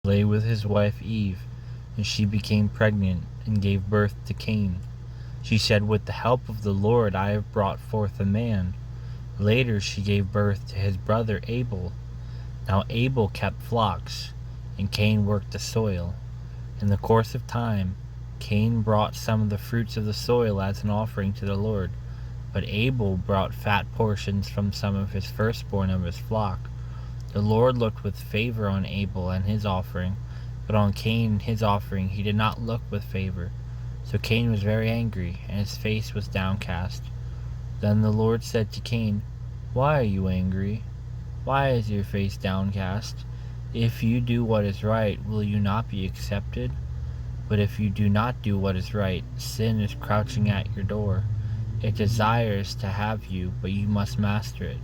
lay with his wife Eve, and she became pregnant and gave birth to Cain. She said, "With the help of the Lord I have brought forth a man." Later she gave birth to his brother Abel. Now Abel kept flocks, and Cain worked the soil. In the course of time, Cain brought some of the fruits of the soil as an offering to the Lord, but Abel brought fat portions from some of his firstborn of his flock. The Lord looked with favor on Abel and his offering, but on Cain and his offering he did not look with favor. So Cain was very angry, and his face was downcast. Then the Lord said to Cain, "Why are you angry? Why is your face downcast? If you do what is right, will you not be accepted? But if you do not do what is right, sin is crouching at your door. It desires to have you, but you must master it."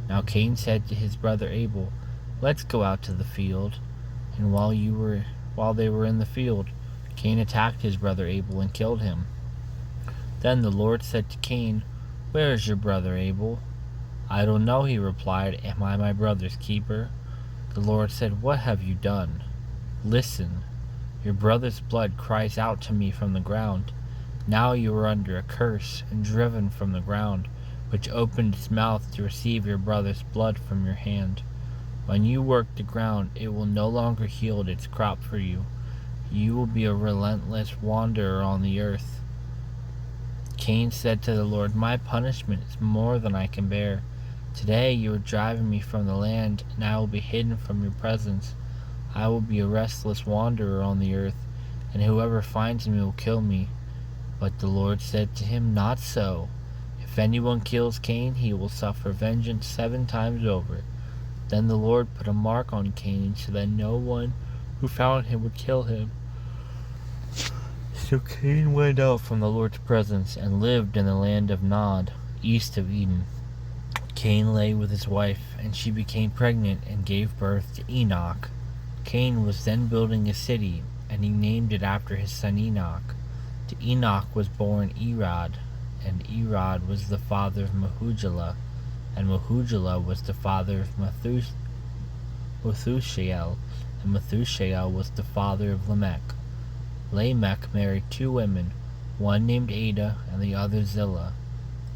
Now Cain said to his brother Abel, "Let's go out to the field." And while they were in the field, Cain attacked his brother Abel and killed him. Then the Lord said to Cain, "Where is your brother Abel?" "I don't know," he replied. "Am I my brother's keeper?" The Lord said, "What have you done?" "Listen, your brother's blood cries out to me from the ground. Now you are under a curse and driven from the ground, which opened its mouth to receive your brother's blood from your hand. When you work the ground, it will no longer yield its crop for you. You will be a relentless wanderer on the earth." Cain said to the Lord, "My punishment is more than I can bear. Today you are driving me from the land, and I will be hidden from your presence. I will be a restless wanderer on the earth, and whoever finds me will kill me." But the Lord said to him, "Not so. If anyone kills Cain, he will suffer vengeance 7 times over." Then the Lord put a mark on Cain so that no one who found him would kill him. So Cain went out from the Lord's presence and lived in the land of Nod, east of Eden. Cain lay with his wife, and she became pregnant and gave birth to Enoch. Cain was then building a city, and he named it after his son Enoch. To Enoch was born Irad, and Irad was the father of Mehujael, and Mehujael was the father of Methushael, and Methushael was the father of Lamech. Lamech married 2 women, one named Ada and the other Zillah.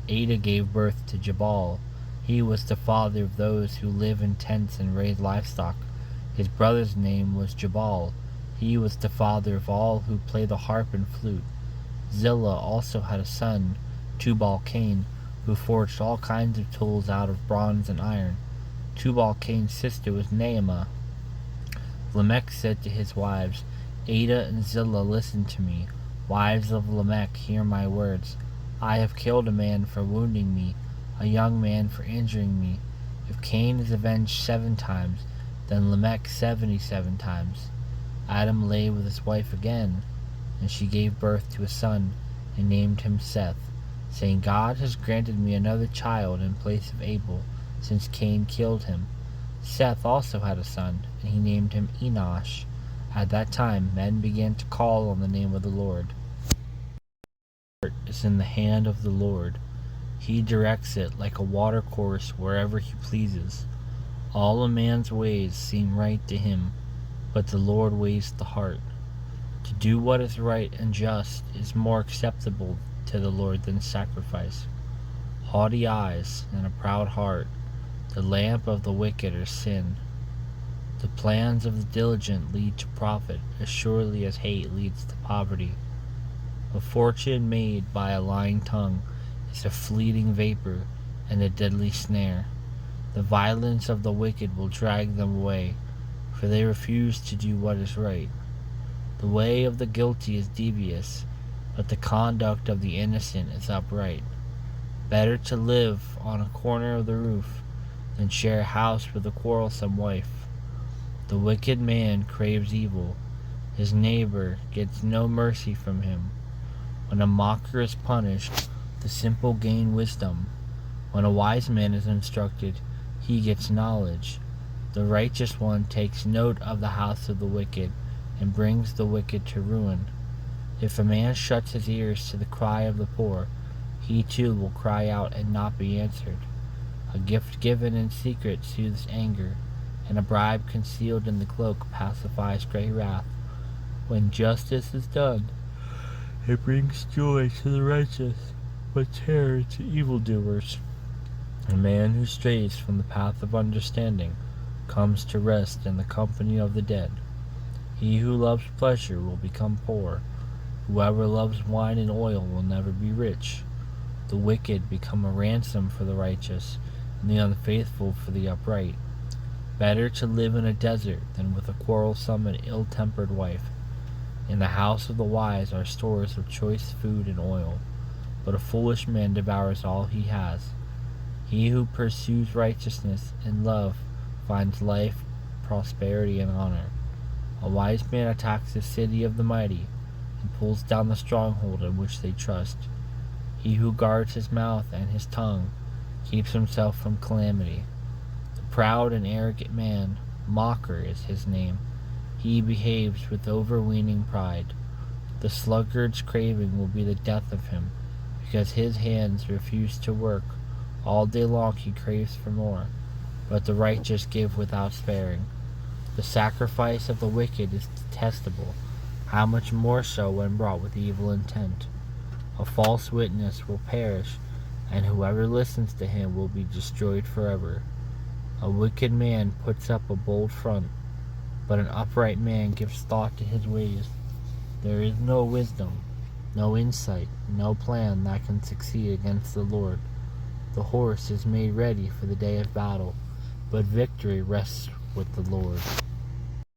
Ada gave birth to Jabal. He was the father of those who live in tents and raise livestock. His brother's name was Jabal. He was the father of all who play the harp and flute. Zillah also had a son, Tubal-Cain, who forged all kinds of tools out of bronze and iron. Tubal-Cain's sister was Naamah. Lamech said to his wives, "Ada and Zillah, listen to me. Wives of Lamech, hear my words. I have killed a man for wounding me, a young man for injuring me. If Cain is avenged 7 times, then Lamech 77 times." Adam lay with his wife again, and she gave birth to a son, and named him Seth, saying, "God has granted me another child in place of Abel, since Cain killed him." Seth also had a son, and he named him Enosh. At that time men began to call on the name of the Lord. The heart is in the hand of the Lord. He directs it like a watercourse wherever he pleases. All a man's ways seem right to him, but the Lord weighs the heart. To do what is right and just is more acceptable to the Lord than sacrifice. Haughty eyes and a proud heart, the lamp of the wicked are sin. The plans of the diligent lead to profit, as surely as hate leads to poverty. A fortune made by a lying tongue is a fleeting vapor and a deadly snare. The violence of the wicked will drag them away, for they refuse to do what is right. The way of the guilty is devious, but the conduct of the innocent is upright. Better to live on a corner of the roof than share a house with a quarrelsome wife. The wicked man craves evil. His neighbor gets no mercy from him. When a mocker is punished, the simple gain wisdom. When a wise man is instructed, he gets knowledge. The righteous one takes note of the house of the wicked, and brings the wicked to ruin. If a man shuts his ears to the cry of the poor, he too will cry out and not be answered. A gift given in secret soothes anger, and a bribe concealed in the cloak pacifies great wrath. When justice is done, it brings joy to the righteous, but terror to evildoers. A man who strays from the path of understanding comes to rest in the company of the dead. He who loves pleasure will become poor. Whoever loves wine and oil will never be rich. The wicked become a ransom for the righteous, and the unfaithful for the upright. Better to live in a desert than with a quarrelsome and ill-tempered wife. In the house of the wise are stores of choice food and oil, but a foolish man devours all he has. He who pursues righteousness and love finds life, prosperity, and honor. A wise man attacks the city of the mighty and pulls down the stronghold in which they trust. He who guards his mouth and his tongue keeps himself from calamity. The proud and arrogant man, mocker is his name. He behaves with overweening pride. The sluggard's craving will be the death of him, because his hands refuse to work. All day long he craves for more, but the righteous give without sparing. The sacrifice of the wicked is detestable, how much more so when brought with evil intent. A false witness will perish, and whoever listens to him will be destroyed forever. A wicked man puts up a bold front, but an upright man gives thought to his ways. There is no wisdom, no insight, no plan that can succeed against the Lord. The horse is made ready for the day of battle, but victory rests with the Lord.